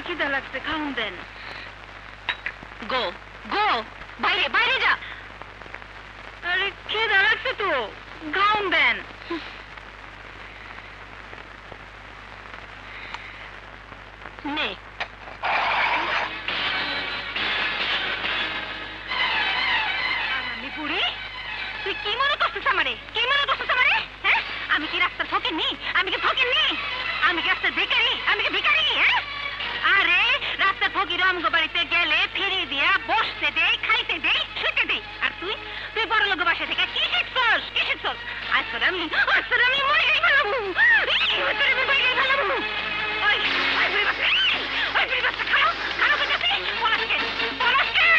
খিদা লাগছে, খাওন দেন। গো গো, বাইরে বাইরে যা। আরে খিদা লাগছে তো, খাওন দেন। নে। বুড়ি, তুই কি মনে করছিস আমারে? কি মনে করছিস আমারে? হ্যাঁ, আমি কি রাস্তার ফকিন্নি? আমি কি ফকিন্নি? আমি কি রাস্তার ভিখারি? আমি কি ভিখারি? হ্যাঁ, আরে রাস্তার ফকির আমগো বাড়িতে গেলে ফিরে দিয়া বসতে দেই, খাইতে দেই, শুতে দেই। আর তুই তুই বড় লোক বাসা থেকে কি শিখছস? কি শিখছস? আজ আমি মরে গেই ফেলাবো। আমি মরে গেই ফেলাবো। ওই ওই বুড়ি বাচ্চা, ওই বুড়ি বাচ্চা খাও, খাও বেটাতে, পলাশ কেন? পলাশ কেন?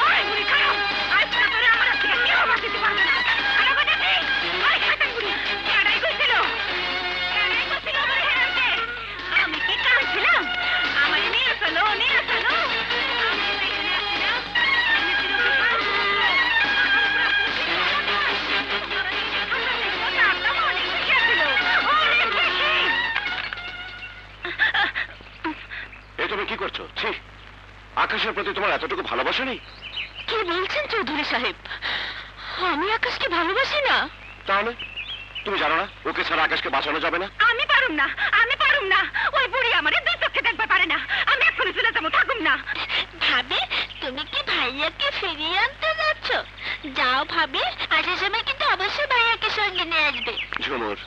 ওই বুড়ি খাও। আজ তোরে আমার থেকে কেউ বাঁচাতে পারবে না। খাও বেটাতে, ওই খাটান বুড়ি, এটাই কইছিল। এটাই কইছিল আমার হেরাতে। আমি কি কাঁদছিলাম? আমার নিয়ে চলো, নিয়ে চলো। আমি এখানে আসছিলাম, আমি ছিল কি কাঁদবো? তুমি কি করছো? ছি, আকাশের প্রতি তোমার এতটুকু ভালোবাসা নেই? কি বলছেন চৌধুরী সাহেব? আমি আকাশকে ভালোবাসি না। তাহলে তুমি জানো না ওকে ছাড়া আকাশকে বাঁচানো যাবে না? আমি পারুম না, আমি পারুম না। ওই বুড়ি আমারে দুই চোখে দেখতে পারে না। আমি এক্ষুনি চলে যাবো, থাকুম না। ভাবি, তুমি কি ভাইয়াকে ফিরিয়ে আনতে যাচ্ছ? যাও ভাবি, আসার সময় কিন্তু অবশ্যই ভাইয়াকে সঙ্গে নিয়ে আসবে। ঝুমুর,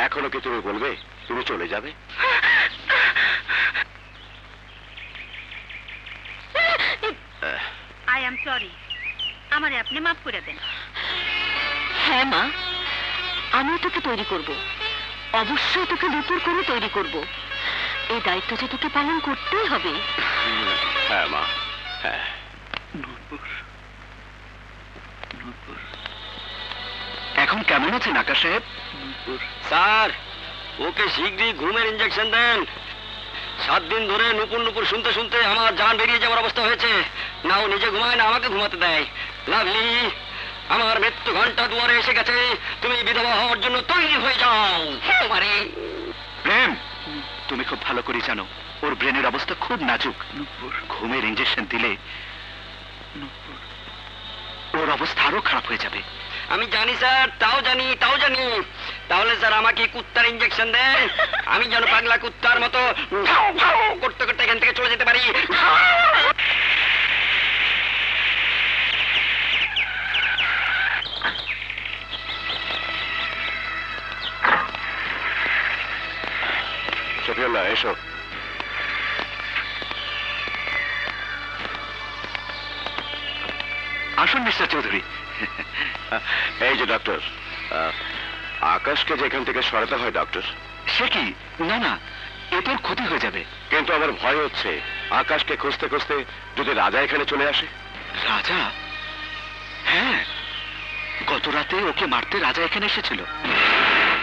এখনো কি তুমি বলবে তুমি চলে যাবে? আই এম সরি, আমারে আপনি মাফ করে দেন। হ্যাঁ মা, আমি তোকে তৈরি করব, অবশ্যই তোকে নতুন করে তৈরি করব। এই দায়িত্ব যে তোকে পালন করতেই হবে। হ্যাঁ মা, হ্যাঁ। এখন কেমন আছেন আকাশ সাহেব? স্যার, ওকে শীঘ্রই ঘুমের ইঞ্জেকশন দেন। 7 দিন ধরে নুপুর নুপুর শুনতে শুনতে আমার জান বেরিয়ে যাওয়ার অবস্থা হয়েছে। না ও নিজে ঘুমায়, না আমাকে ঘুমাতে দেয়। লাভলি, আমার মৃত্যু ঘন্টা দুয়ারে এসে গেছে। তুমি বিধবা হওয়ার জন্য তৈরি হয়ে যাও। তোমারে প্রেম, তুমি খুব ভালো করে জানো ওর ব্রেনের অবস্থা খুব নাজুক। ঘুমের ইঞ্জেকশন দিলে ওর অবস্থা আরো খারাপ হয়ে যাবে। আমি জানি স্যার, তাও জানি। তাহলে স্যার আমাকে কুত্তার ইঞ্জেকশন দেন, আমি যেন পাগলা কুত্তার মতো ভাও ভাও করতে করতে এখান থেকে চলে যেতে পারি। শফিউল্লাহ, এসো। আসুন মিস্টার চৌধুরী। এই যে ডক্টর, আকাশকে যেখান থেকে সরাতে হয় ডক্টর। সে কি? না না, এ তোর ক্ষতি হয়ে যাবে। কিন্তু আমার ভয় হচ্ছে আকাশকে খুঁজতে খুঁজতে যদি রাজা এখানে চলে আসে। রাজা? হ্যাঁ, গত রাতে ওকে মারতে রাজা এখানে এসেছিল।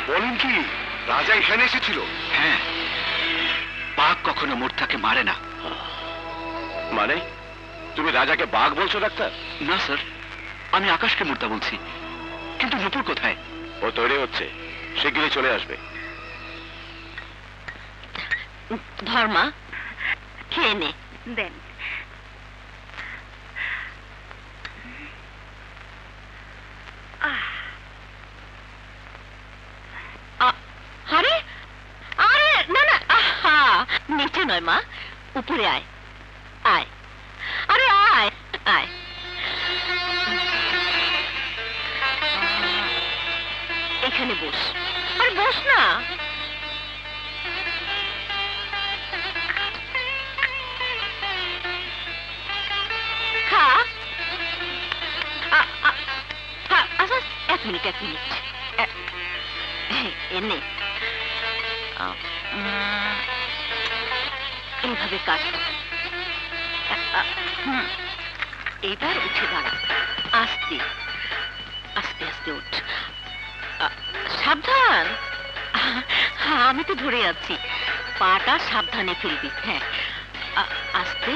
বলেন কি, রাজা এখানে এসেছিল? হ্যাঁ, বাঘ কখনো মূর্তাকে মারে না। মানে তুমি রাজাকে বাঘ বলছো ডাক্তার? না স্যার, আমি আকাশকে মূর্তা বলছি। কিন্তু নুপুর কোথায়? ও তৈরি হচ্ছে, শিগগিরই চলে আসবে। ধর্মা, খেয়ে নে। দেন। আরে আরে না না, আহা, নিচে নয় মা, উপরে আয়। আয়, আরে আয় আয়। এখানে বস। আরে বস না। খা। আচ্ছা, এক মিনিট এনে এইভাবে কাট। এইবার উঠে দাঁড়া। আস্তে আস্তে আস্তে উঠ। সাবধান। আমি তো ধরে আছি, পাটা সাবধানে ফেলবি। হ্যাঁ, আস্তে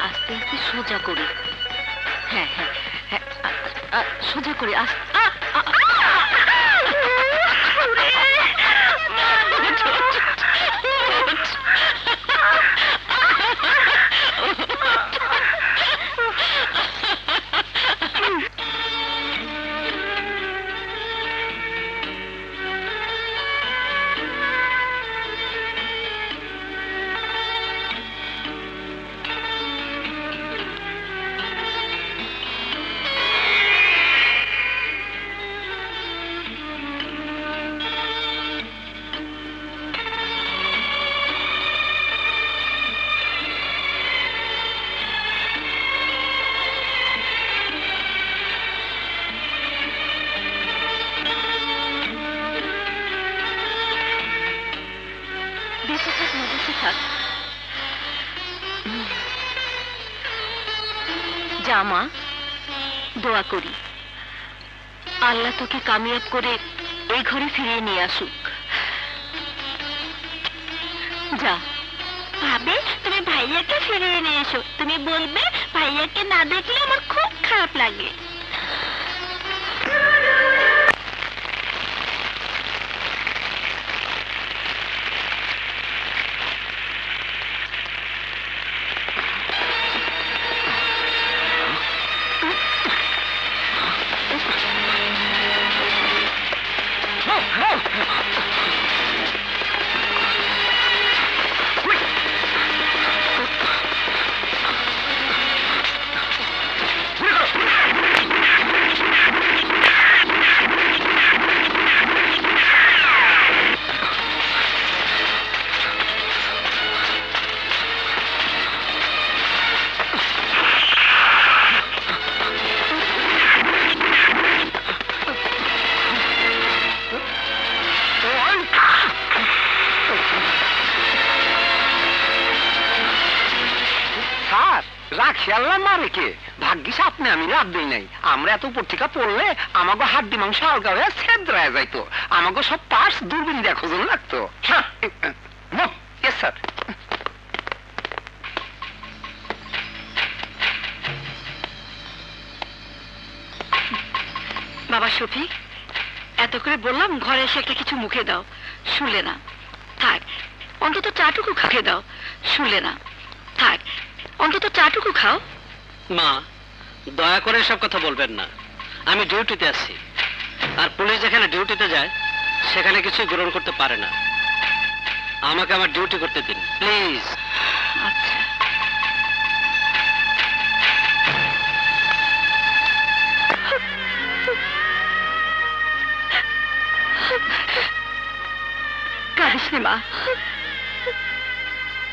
আস্তে আস্তে সোজা করে। হ্যাঁ হ্যাঁ হ্যাঁ, সোজা করে আস্তে। থাক। যা মা, দোয়া করি আল্লাহ তোকে কামিয়াব করে এই ঘরে ফিরিয়ে নিয়ে আসুক। যা। ভাবে তুমি ভাইয়াকে ফিরিয়ে নিয়ে এসো, তুমি বলবে ভাইয়াকে না দেখলে আমার খুব খারাপ লাগে। খেয়াল্লা মারে কে? ভাগ্যিস আপনি আমি রাত দিই নাই। আমরা এত উপর থেকে পড়লে আমাকে হাড্ডি মাংস আলগা হয়ে ছেদ্রায় যাইতো, আমাকে সব পার্টস দূরবীন দিয়ে খোঁজন লাগতো। স্যার বাবা শফিক, এত করে বললাম ঘরে এসে একটা কিছু মুখে দাও, শুনলে না। থাক, অন্তত চাটুকু খেয়ে দাও, শুনলে না। থাক, অন্তত চাটুকু খাও। মা, দয়া করে সব কথা বলবেন না। আমি ডিউটিতে আছি, আর পুলিশ যেখানে ডিউটিতে যায় সেখানে কিছুই গ্রহণ করতে পারে না। আমাকে আমার ডিউটি করতে দিন প্লিজ। আচ্ছা। কাঁদিস নে মা,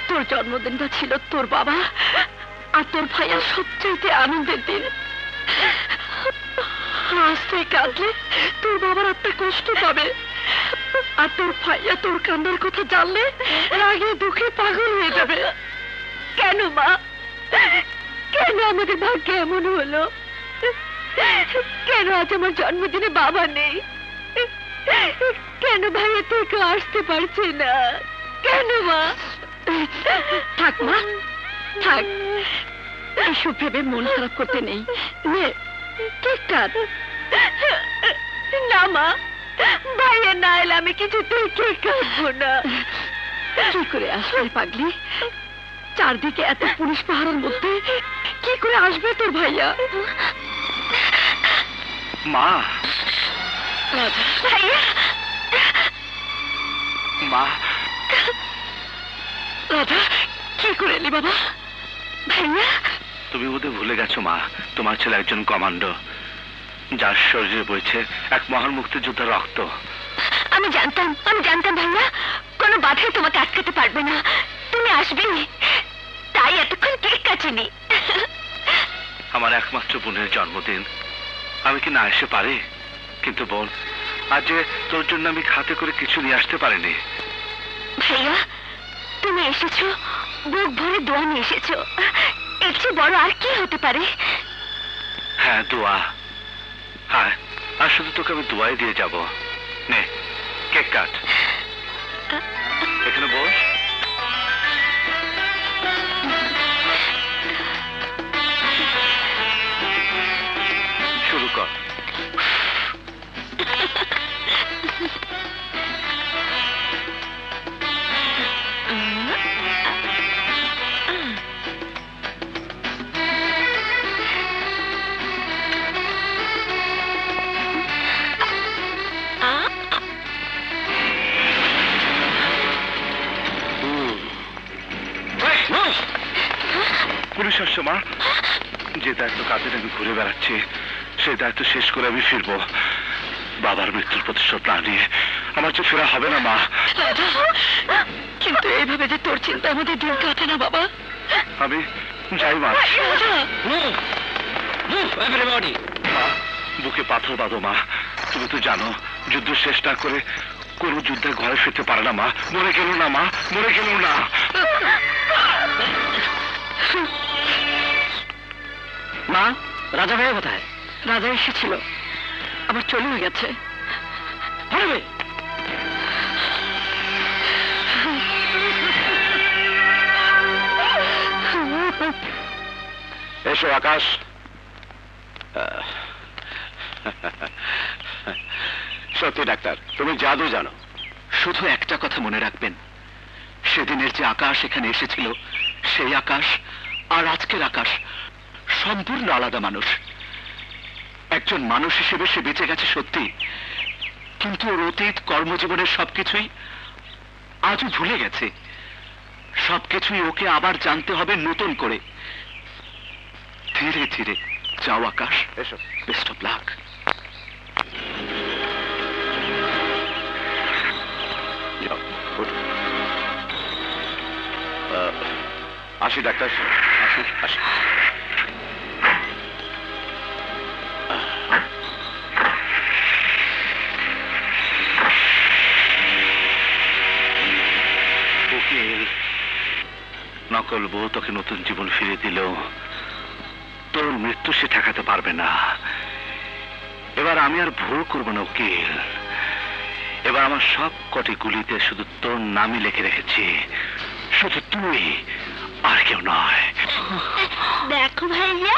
তোর জন্মদিনটা ছিল তোর বাবা আর তোর ভাইয়ের সবচেয়ে আনন্দের দিন। আজ তুই কাঁদলে তোর বাবার একটা কষ্ট পাবে, আর তোর ভাইয়া তোর কান্নার কথা জানলে রাগে দুঃখে পাগল হয়ে যাবে। কেন মা, কেন আমাদের ভাগ্যে এমন হলো? কেন আজ আমার জন্মদিনে বাবা নেই? কেন ভাইয়া তুই কেউ আসতে পারছে না? কেন মা? থাক মা, থাক, এসব ভেবে মন খারাপ করতে নেই। নে কেক কাট। না মা, ভাইয়া না এলে আমি কিছুতেই কেক কাটবো না। কি করে আসবে পাগলি? চারদিকে এত পুলিশ পাহারার মধ্যে কি করে আসবে তোর ভাইয়া? মা, রাজা, ভাইয়া, মা, রাজা, কি করে এলি বাবা? ভাইয়া, তুমি বোধহয় ভুলে গেছো মা, তোমার ছেলে একজন কমান্ডো, যার শরীরে বইছে এক মহান মুক্তিযোদ্ধার রক্ত। আমি জানতাম ভাইয়া, কোনো বাধাই তোমাকে আটকাতে পারবে না, তুমি আসবে, তাই এতক্ষণ কেক কাটিনি। আমার একমাত্র বোনের জন্মদিন, আমি কি না এসে পারি? কিন্তু বোন, আজ যে তোর জন্য আমি হাতে করে কিছু নিয়ে আসতে পারিনি। ভাইয়া, তুমি এসেছো, বুক ভরে দোয়া নিয়ে এসেছো, এর চেয়ে বড় আর কি হতে পারে? হ্যাঁ, দোয়া। হ্যাঁ, আর শুধু তোকে আমি দোয়াই দিয়ে যাব। নে কেক কাট, এখানে বস। শুরু কর। পুলিশ আসছে মা, যে দায়িত্ব কাজে আমি ঘুরে বেড়াচ্ছি সেই দায়িত্ব শেষ করে আমি ফিরবো। বাবার মৃত্যুর প্রতিশোধ না নিয়ে আমার যে ফেরা হবে না মা। কিন্তু এইভাবে যে তোর চিন্তা আমাদের দিন কাটে না বাবা। আমি যাই মা। এভরিবডি, মা, বুকে পাথর বাঁধো মা। তুমি তো জানো, যুদ্ধ শেষ না করে কোন যুদ্ধে ঘরে ফিরতে পারে না মা, মরে গেল না মা, মরে গেল না। মা, রাজা ভাই কোথায়? রাজা এসেছিল, আবার চলেও গেছে। এসো আকাশ। সত্যি ডাক্তার, তুমি জাদু জানো। শুধু একটা কথা মনে রাখবেন, সেদিনের যে আকাশ এখানে এসেছিল সেই আকাশ আর আজকের আকাশ সম্পূর্ণ আলাদা মানুষ। একজন মানুষ হিসেবে সে বেঁচে গেছে সত্যি, কিন্তু ওর অতীত কর্মজীবনের সবকিছুই আজও ভুলে গেছে। সবকিছুই ওকে আবার জানতে হবে নতুন করে। ধীরে ধীরে যাও আকাশ। এসো। Best of luck. যাও, ওঠো। আসি ডাক্তার, আসি আসি। উকিল, নকল বউ তোকে নতুন জীবন ফিরে দিল, তোর মৃত্যু সে ঠেকাতে পারবে না। এবার আমি আর ভুল করব না উকিল। এবার আমার সব কটি গুলিতে শুধু তোর নামই লিখে রেখেছি, শুধু তুই, আর কেউ নয়। দেখো ভাইয়া,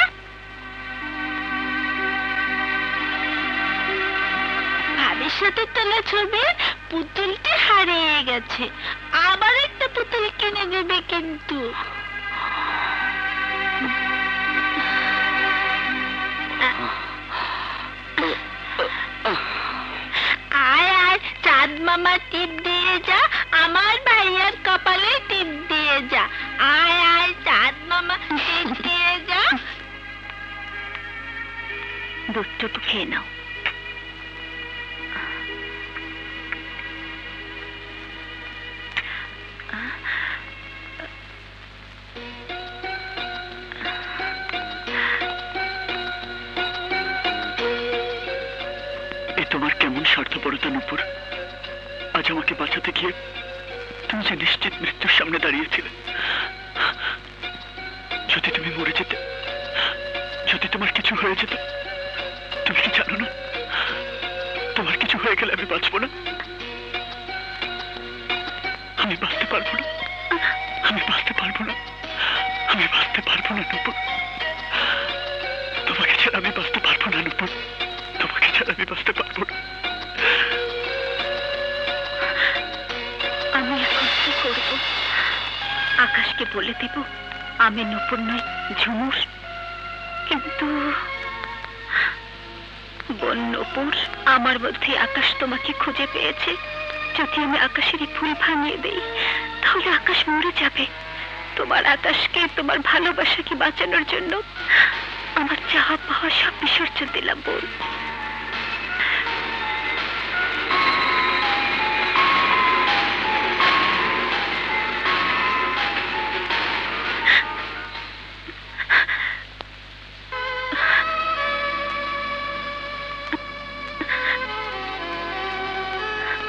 ভাবির সাথে তোলা ছবি পুতুলটি হারিয়ে গেছে, আবার একটা পুতুল কিনে দেবে কিন্তু। আয় আয়, চাঁদ মামা টিপ দিয়ে যা, আমার ভাইয়ার কপালে টিপ দিয়ে যা। আয় আয়, চাঁদ মামা টিপ দিয়ে যা। দুধটুকু খেয়ে নাও। তোমার কেমন স্বার্থপরতা নূপুর, আজ আমাকে বাঁচাতে গিয়ে তুমি যে নিশ্চিত মৃত্যুর সামনে দাঁড়িয়েছিলে। যদি তুমি মরে যেতে, যদি তোমার কিছু হয়ে যেত, তুমি কি জানো না তোমার কিছু হয়ে গেলে আমি বাঁচবো না, আমি বাঁচতে পারবো না, আমি বাঁচতে পারবো না, আমি বাঁচতে পারবো না নূপুর। তোমাকে ছাড়া আমি বাঁচতে পারবো না নূপুর, তোমাকে ছাড়া আমি বাঁচতে পারবো না। আমি এখন কি করব? আকাশকে বলে দেব আমি নূপুর নয়, ঝুমুর। কিন্তু বোন নূপুর, আমার মধ্যে আকাশ তোমাকে খুঁজে পেয়েছে। যদি আমি আকাশেরই ফুল ভাঙিয়ে দেই, তাহলে আকাশ মরে যাবে। তোমার আকাশকে, তোমার ভালোবাসাকে বাঁচানোর জন্য আমার চাওয়া পাওয়া সব বিসর্জন দিলাম বোন।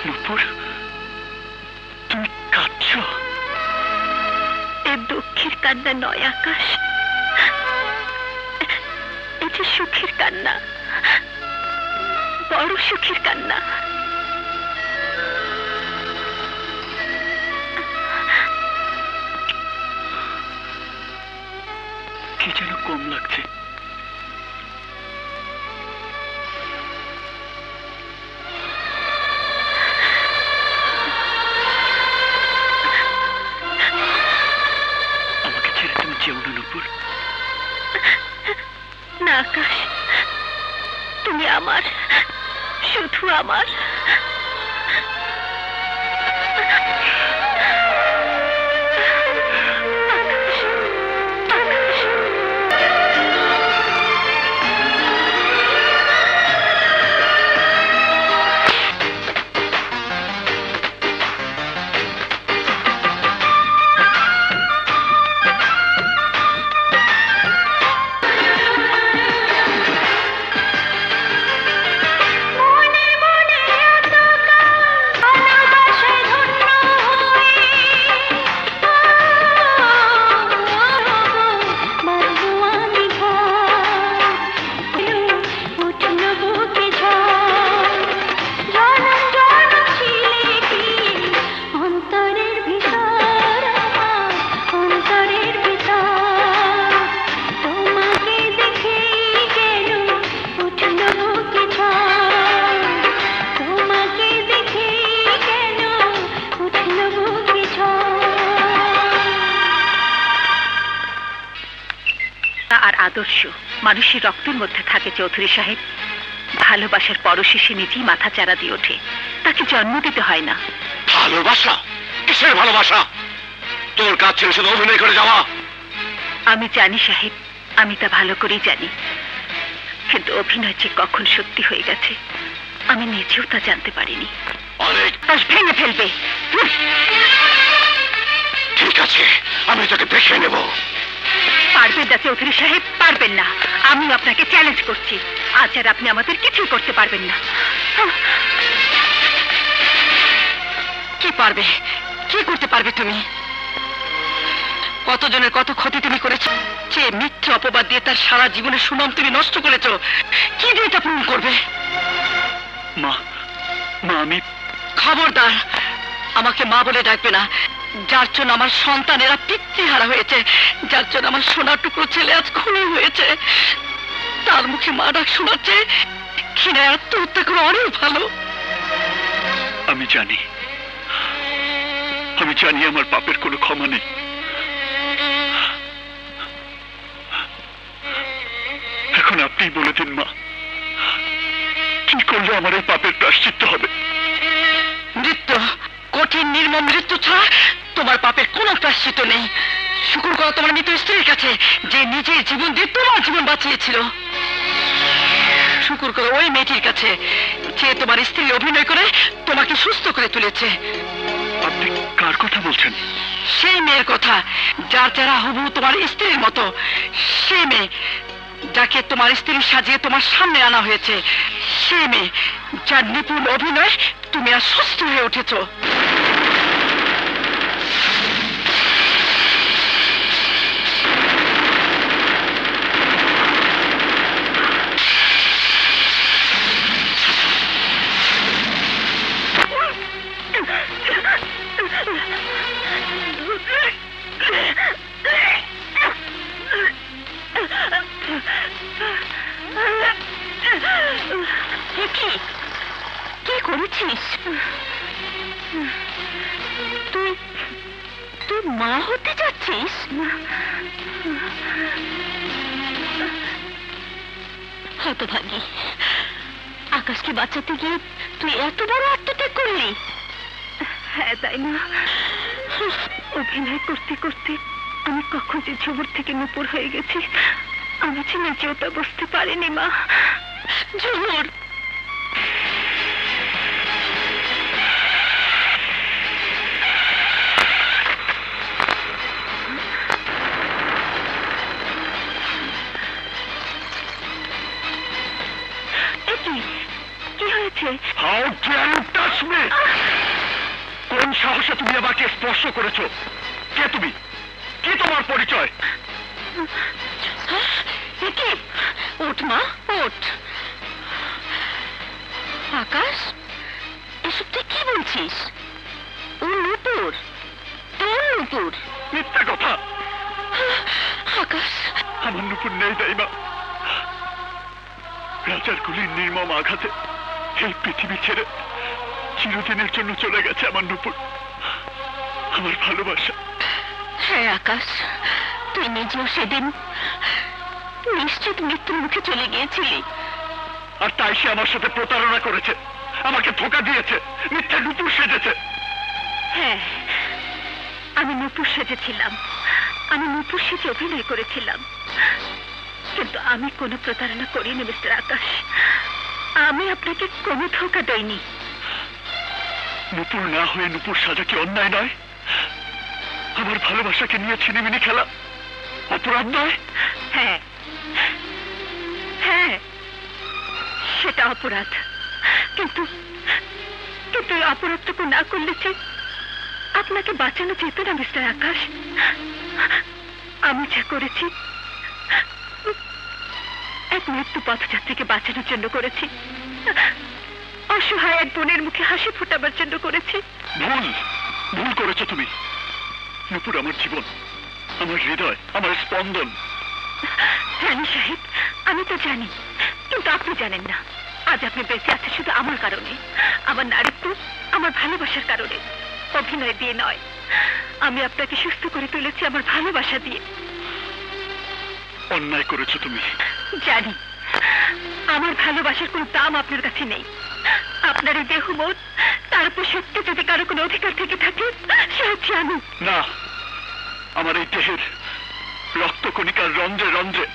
নূপুর, তুমি কাঁদছ? এ দুঃখের কান্না নয় আকাশ, এ যে সুখের কান্না, বড় সুখের কান্না। কি যেন কম লাগছে। আমাকে ছেড়ে তুমি যেও না নূপুর। না আকাশ, তুমি আমার, শুধু আমার। মনে মনে আদর্শ মানুষের রক্তের মধ্যে থাকে চৌধুরী সাহেব। ভালোবাসার পরশে সে নিজেই মাথা চারা দিয়ে ওঠে, তাকে জন্ম দিতে হয় না। ভালোবাসা? কিসের ভালোবাসা? তোর কাজ ছিল শুধু অভিনয় করে যাওয়া। আমি জানি সাহেব, আমি তা ভালো করেই জানি, কিন্তু অভিনয় যে কখন সত্যি হয়ে গেছে আমি নিজেও তা জানতে পারিনি। অনেক ভেঙে ফেলবে। ঠিক আছে, আমি তোকে দেখে নেব। পারবেন না চৌধুরী সাহেব, পারবেন না। আমি আপনাকে চ্যালেঞ্জ করছি, আজ আর আপনি আমাদের কিছুই করতে পারবেন না। কি পারবে? কি করতে পারবে তুমি? কতজনের কত ক্ষতি তুমি করেছো, যে মিথ্যে অপবাদ দিয়ে তার সারা জীবনের সুনাম তুমি নষ্ট করেছো। কি দিয়ে এটা পূরণ করবে? মা, মা আমি খবরদার আমাকে মা বলে ডাকবে না, যার জন্য আমার সন্তানেরা পিতৃহারা হয়েছে, যার জন্য আমার সোনার টুকরো ছেলে আজ খুনি হয়েছে, তার মুখে মা ডাক শোনাচ্ছে ঘৃণায় আত্মহত্যা করে অনেক ভালো। আমি জানি আমার পাপের কোনো ক্ষমা নেই। এখন আপনি বলে দিন মা, কি করলে আমার এই পাপের প্রায়শ্চিত্ত হবে? মৃত্যু, কঠিন নির্মম মৃত্যু ছাড়া তোমার পাপের কোনো প্রায়শ্চিত্ত নেই। শুকুর করো তোমার মৃত স্ত্রীর কাছে, যে নিজের জীবন দিয়ে তোমার জীবন বাঁচিয়েছিল। শুকুর করো ওই মেয়েটির কাছে, যে তোমার স্ত্রী অভিনয় করে তোমাকে সুস্থ করে তুলেছে। আপনি কার কথা বলছেন? সেই মেয়ের কথা, যার চেহারা হুবহু তোমার স্ত্রীর মতো। সেই মেয়ে যাকে তোমার স্ত্রী সাজিয়ে তোমার সামনে আনা হয়েছে। সেই মেয়ে যার নিপুণ অভিনয় তুমি আর সুস্থ হয়ে উঠেছো। কি করেছিস তুই? তুই মা হতে যাচ্ছিস? হতভাগী, আকাশকে বাঁচাতে গিয়ে তুই এত বড় আত্মত্যাগ করলি? হ্যাঁ তাই না? অভিনয় করতে করতে আমি কখন যে ঝুমুর থেকে নূপুর হয়ে গেছি আমি যে নিজেও তা বুঝতে পারিনি মা। ঝুমুর, কি হয়েছে? How dare you touch me? কোন সাহসে তুমি আমাকে স্পর্শ করেছো? কে তুমি? কি তোমার পরিচয়? কি? ওঠ মা, ওঠ। আকাশ, এসব তুই কি বলছিস? ও নূপুর, তোর নূপুর। মিথ্যে কথা। আকাশ, আমার নূপুর নেই দাইমা। রাজার গুলির নির্মম আঘাতে এই পৃথিবী ছেড়ে চিরদিনের জন্য চলে গেছে আমার নূপুর, আমার ভালোবাসা। হ্যাঁ আকাশ, তুই নিজেও সেদিন নিশ্চিত মৃত্যুর মুখে চলে গিয়েছিলি। আর তাই সে আমার সাথে প্রতারণা করেছে, আমাকে ধোঁকা দিয়েছে, মিথ্যে নূপুর সেজেছে। হ্যাঁ, আমি নূপুর সেজেছিলাম, আমি নূপুর সেজে অভিনয় করেছিলাম, কিন্তু আমি কোনো প্রতারণা করিনি মিস্টার আকাশ। আমি আপনাকে কোনো ধোঁকা দেইনি। নূপুর না হয়ে নূপুর সাজা কি অন্যায় নয়? আমার ভালোবাসাকে নিয়ে ছিনিমিনি খেলা অপরাধ নয়? হ্যাঁ হ্যাঁ, সেটা অপরাধ, কিন্তু কিন্তু অপরাধটুকু না করলে যে আপনাকে বাঁচানো যেত না মিস্টার আকাশ। আমি যা করেছি এক মৃত্যু পথযাত্রীকে বাঁচানোর জন্য করেছি, অসহায় এক বোনের মুখে হাসি ফোটাবার জন্য করেছি। ভুল, ভুল করেছো তুমি। নূপুর আমার জীবন, আমার হৃদয়, আমার স্পন্দন। রানী সাহেব, আমি তো জানি, কিন্তু আপনি জানেন না। আজ আপনি বেঁচে আছেন শুধু আমার কারণে, আমার নারীত্ব, আমার ভালোবাসার কারণে, অভিনয় দিয়ে নয়। আমি আপনাকে সুস্থ করে তুলেছি আমার ভালোবাসা দিয়ে। অন্যায় করেছো তুমি। জানি আমার ভালোবাসার কোনো দাম আপনার কাছে নেই। আপনার এই দেহ মন, তার উপর সত্যি যদি কারো কোনো অধিকার থেকে থাকে সে হচ্ছে আমি। না, আমার এই দেহের রক্তকণিকার রন্ধ্রে রন্ধ্রে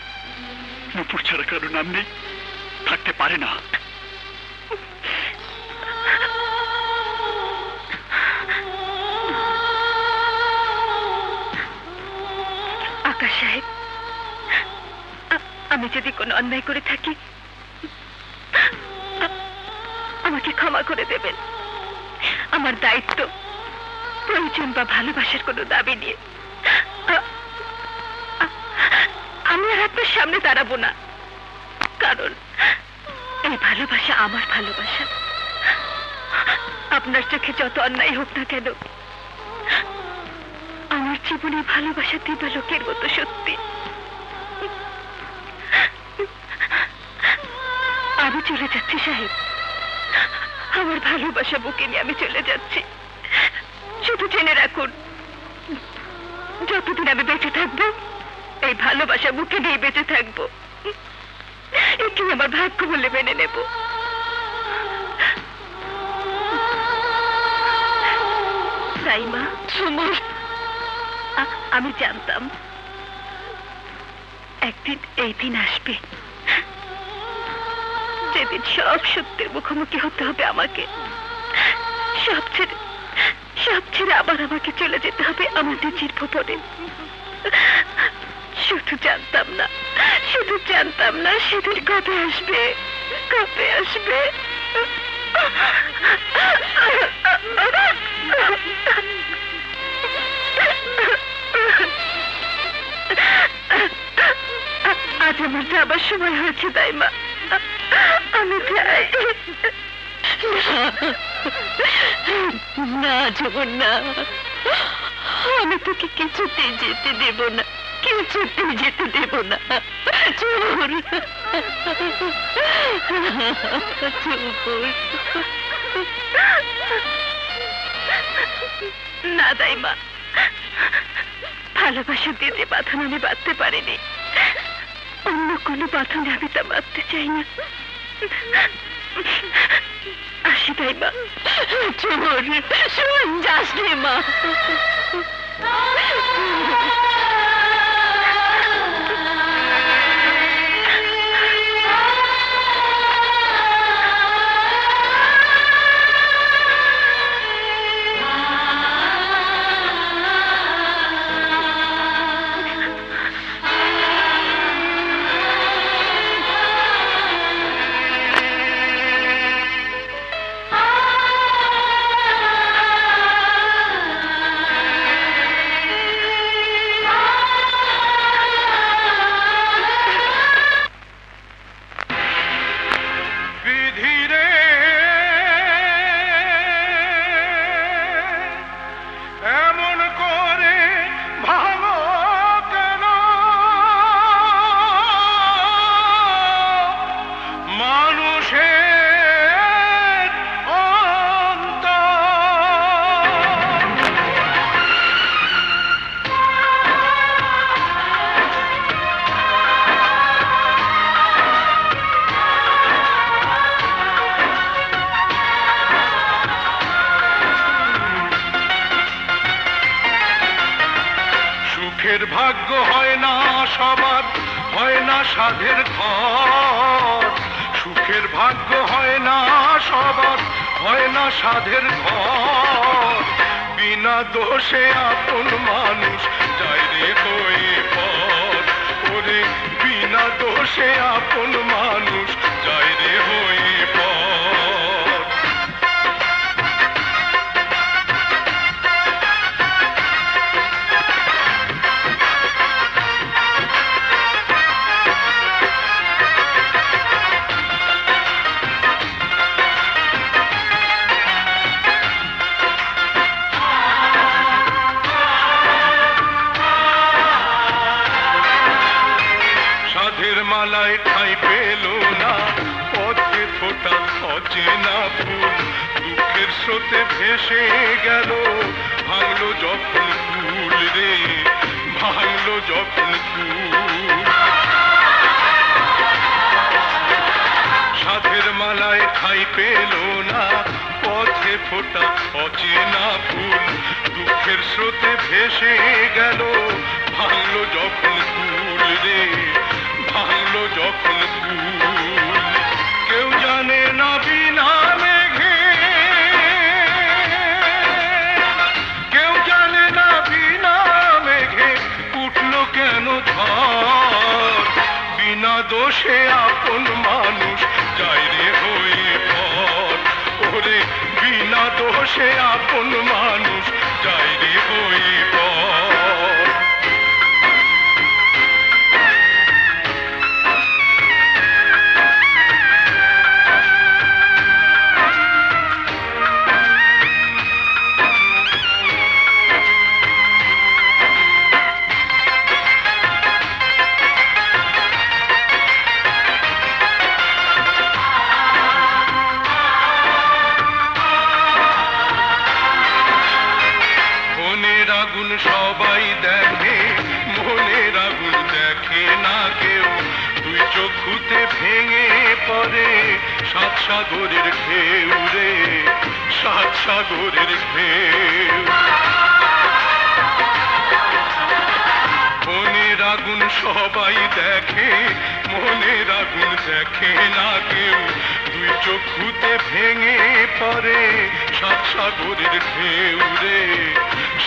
নুপুর ছাড়া কারো নাম নেই, থাকতে পারে না। আকাশ সাহেব, আমি যদি কোনো অন্যায় করে থাকি আমাকে ক্ষমা করে দেবেন। আমার দায়িত্ব প্রয়োজন বা ভালোবাসার কোনো দাবি নিয়ে আমি আর আপনার সামনে দাঁড়াবো না, কারণ এই ভালোবাসা আমার ভালোবাসা। আপনার চোখে যত অন্যায় হোক না কেন, আমার জীবনে ভালোবাসা দিবালোকের মতো সত্যি। আমি চলে যাচ্ছি সাহেব, আমার ভালোবাসা বুকে নিয়ে আমি চলে যাচ্ছি। শুধু জেনে রাখুন, যতদিন আমি বেঁচে থাকবো এই ভালোবাসা বুকে নিয়ে বেঁচে থাকবো। এটি আমার ভাগ্য বলে মেনে নেব। তাই মা, আমি জানতাম একদিন এই দিন আসবে যেদিন সব সত্যের মুখোমুখি হতে হবে আমাকে। সব ছেড়ে আবার আমাকে চলে যেতে হবে আমাদের জীবনে। শুধু জানতাম না সেদিন কবে আসবে, কবে আসবে। আজ আমার যাবার সময় হয়েছে দাইমা, আমি যাই। না জীবন না, আমি তোকে কিছুতেই যেতে দেব না, কিছুতেই যেতে দেব না। না দাইমা, ভালোবাসা দিয়ে যে বাঁধন আমি বাঁধতে পারিনি, অন্য কোনো বাঁধনে আমি তা বাঁধতে চাই না। আসি দাইমা। শোন, যাস রে মা। ভাগ্য হয় না সবার, হয় না সাধের ঘর। সুখের ভাগ্য হয় না সবার, হয় না সাধের ঘর। বিনা দোষে আপন মানুষ যায় রে হয়ে পর। ওরে বিনা দোষে আপন মানুষ যায় রে হয়ে পর। মালায় ঠাঁই পেল না, পথে ফোটা অচেনা ফুল। দুঃখের স্রোতে ভেসে গেল, ভাঙলো যখন ফুল রে, ভাঙলো যখন ফুল। পেল না, পথে ফোটা অচেনা ফুল দুঃখের স্রোতে ভেসে গেল, ভাঙলো যখন ফুল রে, ভাঙলো যখন ফুল। কেউ জানে না বিনা মেঘে, কেউ জানে না বিনা মেঘে উঠলো কেন ঝড়, বিনা দোষে আপন মানুষ যায় রে হয়ে পর, ওরে বিনা দোষে আপন মানুষ যায় রে হয়ে পর। আগুন সবাই দেখে, মনের আগুন দেখে না কেউ, দুই চক্ষুতে ভেঙে পড়ে সাত সাগরের ঢেউ রে, সাত সাগরের ঢেউ। মনের আগুন সবাই দেখে, মনের আগুন দেখে না কেউ, দুই চক্ষুতে ভেঙে পড়ে সাত সাগরের ঢেউ রে,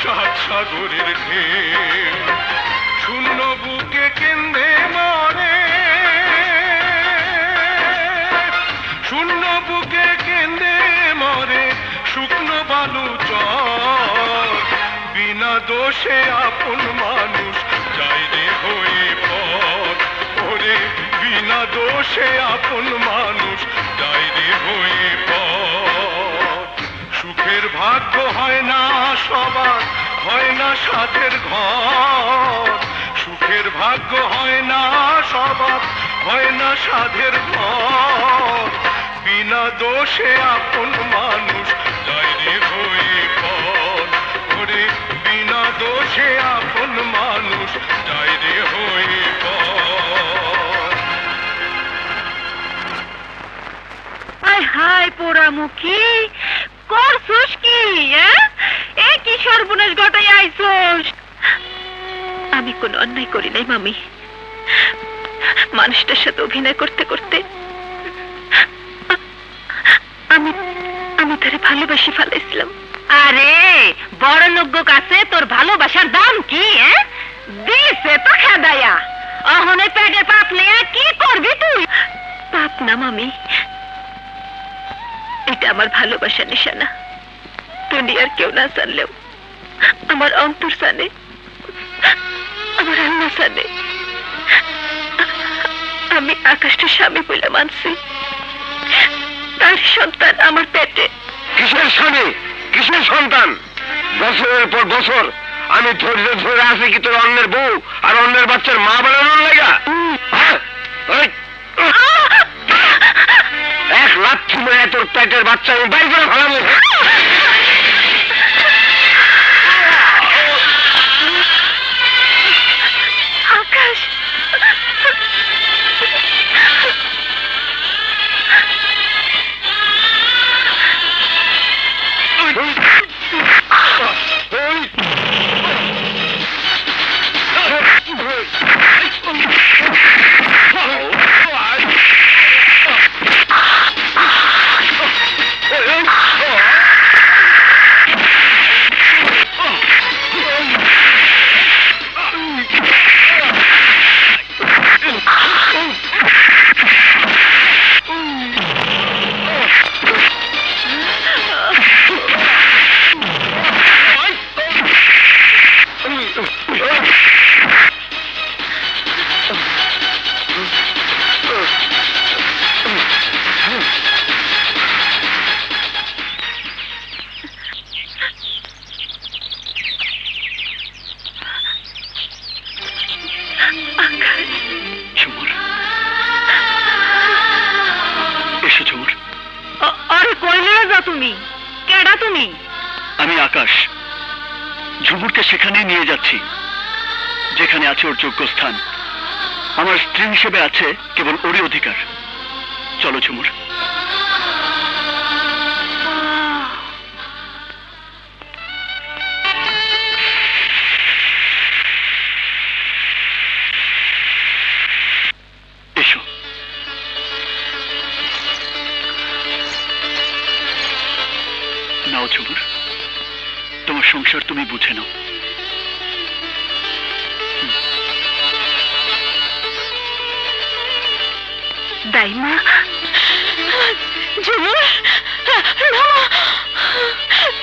সাত সাগরের ঢেউ। শূন্য বুকে কেন্দ্রে মরে, শূন্য বুকে কেন্দ্রে মরে শুকনো বালু চর, বিনা দোষে আপন মানুষ যায় রে হয়ে পর, ওরে বিনা দোষে আপন মানুষ যায় রে হয়ে পর। সুখের ভাগ্য হয় না সবার, হয় না সাধের ঘর, সুখের ভাগ্য হয় না সবার, হয় না সাধের ঘর, বিনা দোষে আপন মানুষ যায় রে হয়ে পর, ওরে বিনা দোষে আপন মানুষ যায় রে হয়ে পর। আয় হায় পোড়ামুখী, করছস কি? এ কি সর্বনাশ ঘটাই আইছস? আমি কোনো অন্যায় করি নাই মামি, মানুষটার সাথে অভিনয় করতে করতে আমি তারে ভালোবাসি ফেলাইছিলাম। আরে বড় লোক কাছে তোর ভালোবাসার দাম কি? দিছে তো খেদাইয়া, অহনে পেটের পাপ নিয়ে কি করবি তুই? পাপ না মামি, এটা আমার ভালোবাসার নিশানা। দুনিয়ার কেউ না জানলেও আমার অন্তর জানে, আমার আল্লাহ জানে। আমি আকাশটা স্বামী বলে মানছি, তার সন্তান আমার পেটে। কিসের স্বামী, কিসের সন্তান? বছরের পর বছর আমি ধৈর্য ধরে আছি কি তোর অন্যের বউ আর অন্যের বাচ্চার মা বানানোর লাগা? এক লাথি মেরে তোর পেটের বাচ্চা আমি বাইর করে ফেলাবো। আকাশ, আমি আকাশ, ঝুমুরকে সেখানে নিয়ে যাচ্ছি যেখানে আছে ওর যোগ্য স্থান। আমার স্ত্রী হিসেবে আছে কেবল ওরই অধিকার। চলো ঝুমুর। দাইমা ঝুমুর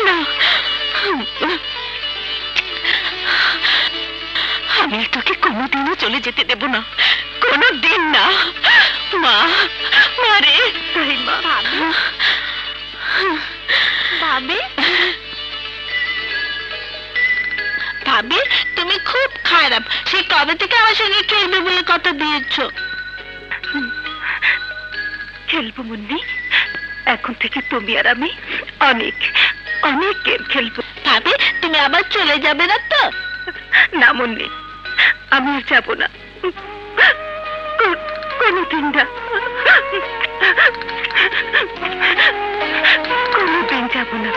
না, আমি তোকে কোনোদিনও চলে যেতে দেব না, কোনোদিন না। মা, মারে দাইমা। ভাবি, ভাবি তুমি খুব খারাপ। সে কবে থেকে আমার সঙ্গে খেলবে বলে কথা দিয়েছো? খেলবো মুন্নি, এখন থেকে তুমি আর আমি অনেক অনেক গেম খেলবো। ভাবি তুমি আবার চলে যাবে না তো? না মুন্নি, আমি আর যাবো না, কোনোদিন না, কোনোদিন যাবো না।